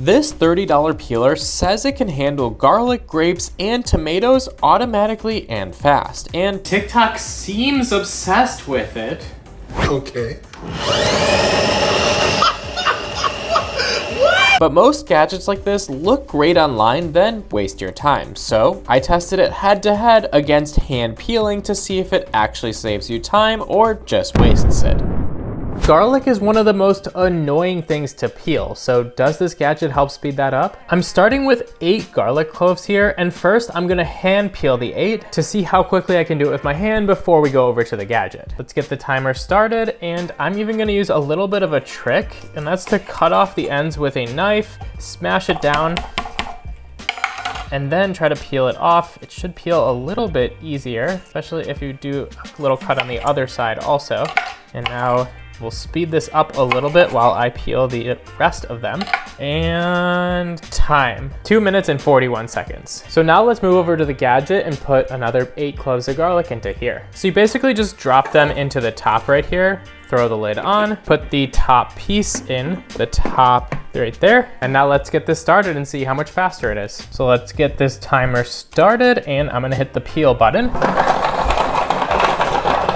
This $30 peeler says it can handle garlic, grapes, and tomatoes automatically and fast, and TikTok seems obsessed with it. Okay. But most gadgets like this look great online, then waste your time. So I tested it head to head against hand peeling to see if it actually saves you time or just wastes it. Garlic is one of the most annoying things to peel, so does this gadget help speed that up? I'm starting with 8 garlic cloves here, and first I'm gonna hand peel the 8 to see how quickly I can do it with my hand before we go over to the gadget. Let's get the timer started, and I'm even gonna use a little bit of a trick, and that's to cut off the ends with a knife, smash it down, and then try to peel it off. It should peel a little bit easier, especially if you do a little cut on the other side also. And now we'll speed this up a little bit while I peel the rest of them. And time, 2 minutes and 41 seconds. So now let's move over to the gadget and put another 8 cloves of garlic into here. So you basically just drop them into the top right here, throw the lid on, put the top piece in the top right there. And now let's get this started and see how much faster it is. So let's get this timer started, and I'm gonna hit the peel button.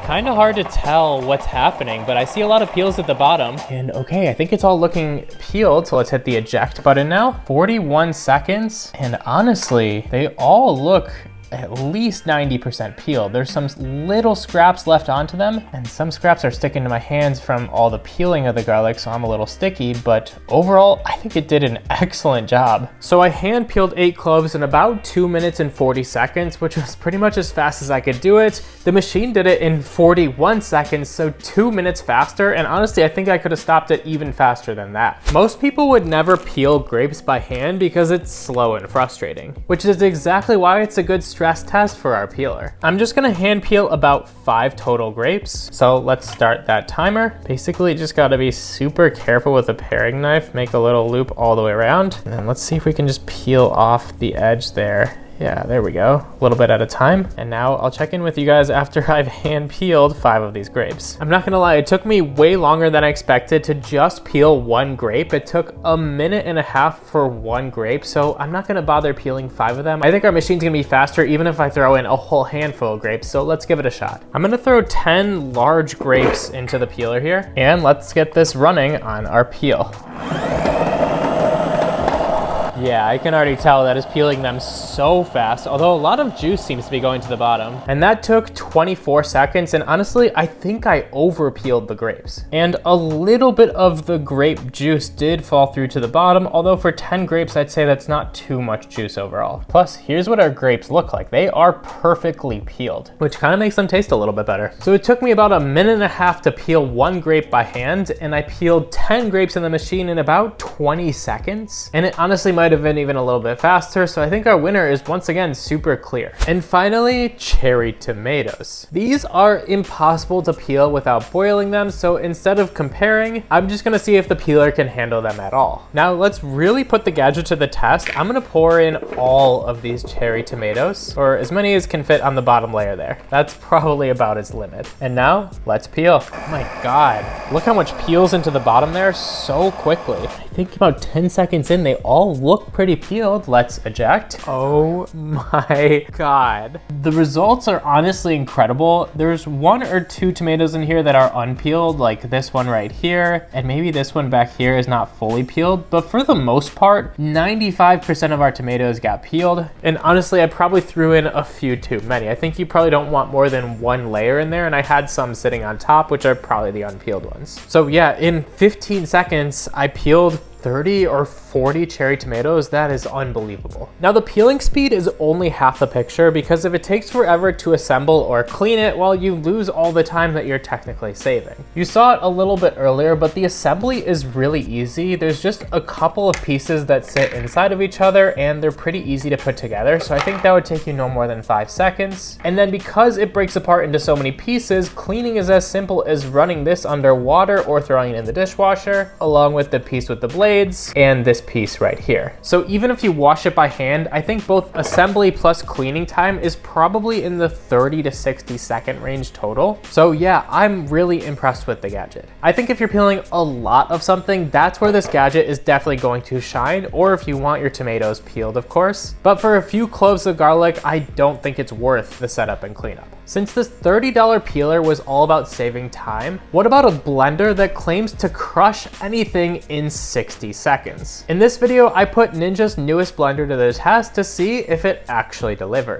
Kind of hard to tell what's happening, but I see a lot of peels at the bottom. And okay, I think it's all looking peeled, so let's hit the eject button now. 41 seconds, and honestly, they all look at least 90% peeled. There's some little scraps left onto them, and some scraps are sticking to my hands from all the peeling of the garlic, so I'm a little sticky, but overall, I think it did an excellent job. So I hand peeled 8 cloves in about 2 minutes and 40 seconds, which was pretty much as fast as I could do it. The machine did it in 41 seconds, so 2 minutes faster, and honestly, I think I could have stopped it even faster than that. Most people would never peel grapes by hand because it's slow and frustrating, which is exactly why it's a good stress test for our peeler. I'm just gonna hand peel about 5 total grapes. So let's start that timer. Basically, just gotta be super careful with a paring knife, make a little loop all the way around. And then let's see if we can just peel off the edge there. Yeah, there we go, a little bit at a time. And now I'll check in with you guys after I've hand peeled 5 of these grapes. I'm not gonna lie, it took me way longer than I expected to just peel 1 grape. It took 1.5 minutes for 1 grape, so I'm not gonna bother peeling 5 of them. I think our machine's gonna be faster even if I throw in a whole handful of grapes, so let's give it a shot. I'm gonna throw 10 large grapes into the peeler here, and let's get this running on our peel. Yeah, I can already tell that is peeling them so fast, although a lot of juice seems to be going to the bottom. And that took 24 seconds, and honestly, I think I over peeled the grapes. And a little bit of the grape juice did fall through to the bottom, although for 10 grapes, I'd say that's not too much juice overall. Plus, here's what our grapes look like. They are perfectly peeled, which kind of makes them taste a little bit better. So it took me about 1.5 minutes to peel 1 grape by hand, and I peeled 10 grapes in the machine in about 20 seconds. And it honestly might have been even a little bit faster, so I think our winner is once again super clear. And finally, cherry tomatoes. These are impossible to peel without boiling them, so instead of comparing, I'm just gonna see if the peeler can handle them at all. Now let's really put the gadget to the test. I'm gonna pour in all of these cherry tomatoes, or as many as can fit on the bottom layer there. That's probably about its limit. And now let's peel. Oh my God, look how much peels into the bottom there so quickly. I think about 10 seconds in, they all look pretty peeled. Let's eject. Oh my God. The results are honestly incredible. There's 1 or 2 tomatoes in here that are unpeeled, like this one right here, and maybe this one back here is not fully peeled, but for the most part, 95% of our tomatoes got peeled. And honestly, I probably threw in a few too many. I think you probably don't want more than 1 layer in there, and I had some sitting on top, which are probably the unpeeled ones. So yeah, in 15 seconds, I peeled 30 or 40 cherry tomatoes. That is unbelievable. Now the peeling speed is only half the picture, because if it takes forever to assemble or clean it, well, you lose all the time that you're technically saving. You saw it a little bit earlier, but the assembly is really easy. There's just a couple of pieces that sit inside of each other, and they're pretty easy to put together. So I think that would take you no more than 5 seconds. And then because it breaks apart into so many pieces, cleaning is as simple as running this under water or throwing it in the dishwasher, along with the piece with the blade blades and this piece right here. So even if you wash it by hand, I think both assembly plus cleaning time is probably in the 30 to 60 second range total. So yeah, I'm really impressed with the gadget. I think if you're peeling a lot of something, that's where this gadget is definitely going to shine, or if you want your tomatoes peeled, of course. But for a few cloves of garlic, I don't think it's worth the setup and cleanup. Since this $30 peeler was all about saving time, what about a blender that claims to crush anything in 60 seconds? In this video, I put Ninja's newest blender to the test to see if it actually delivers.